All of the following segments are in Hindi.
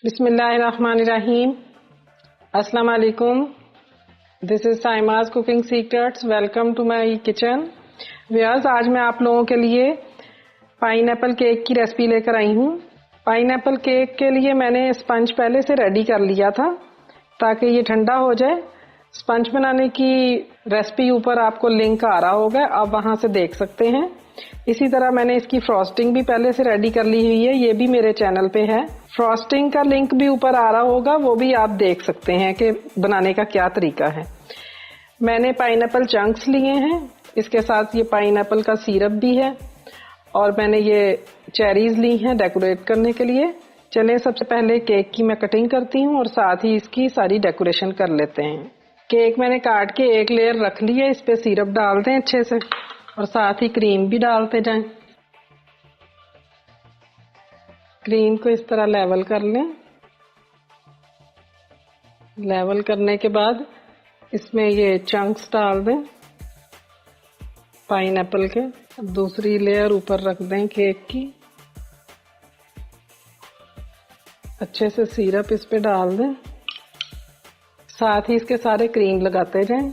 बिस्मिल्लाहिर्रहमानिर्रहीम। अस्सलाम वालेकुम। This is Saima's cooking secrets. Welcome to my kitchen. Viewers, आज मैं आप लोगों के लिए पाइनएप्पल केक की रेसिपी लेकर आई हूँ। पाइनएप्पल केक के लिए मैंने स्पंज पहले से रेडी कर लिया था ताकि ये ठंडा हो जाए। स्पंज बनाने की रेसिपी ऊपर आपको लिंक आ रहा होगा, आप वहां से देख सकते हैं। इसी तरह मैंने इसकी फ्रॉस्टिंग भी पहले से रेडी कर ली हुई है, ये भी मेरे चैनल पे है। फ्रॉस्टिंग का लिंक भी ऊपर आ रहा होगा, वो भी आप देख सकते हैं कि बनाने का क्या तरीका है। मैंने पाइनएप्पल चंक्स लिए हैं, इसके साथ ये पाइनएप्पल का सिरप भी है और मैंने ये चेरीज ली हैं डेकोरेट करने के लिए। चलें सबसे पहले केक की मैं कटिंग करती हूँ और साथ ही इसकी सारी डेकोरेशन कर लेते हैं। केक मैंने काट के एक लेयर रख ली है, इस पे सिरप डाल दें अच्छे से और साथ ही क्रीम भी डालते जाएं। क्रीम को इस तरह लेवल कर लें। लेवल करने के बाद इसमें ये चंक्स डाल दें पाइनएप्पल के। दूसरी लेयर ऊपर रख दें केक की। अच्छे से सिरप इस पे डाल दें, साथ ही इसके सारे क्रीम लगाते जाएं।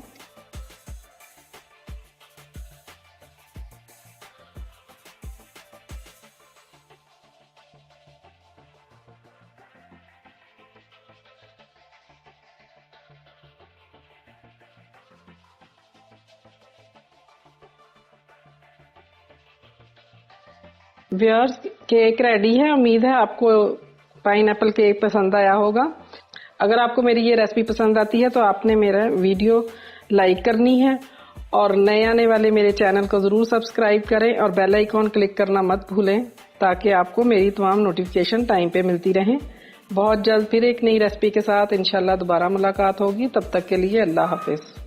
व्यूअर्स, केक रेडी है। उम्मीद है आपको पाइनएप्पल केक पसंद आया होगा। अगर आपको मेरी ये रेसिपी पसंद आती है तो आपने मेरा वीडियो लाइक करनी है और नए आने वाले मेरे चैनल को ज़रूर सब्सक्राइब करें और बेल आइकॉन क्लिक करना मत भूलें ताकि आपको मेरी तमाम नोटिफिकेशन टाइम पे मिलती रहें। बहुत जल्द फिर एक नई रेसिपी के साथ इंशाल्लाह दोबारा मुलाकात होगी। तब तक के लिए अल्लाह हाफिज़।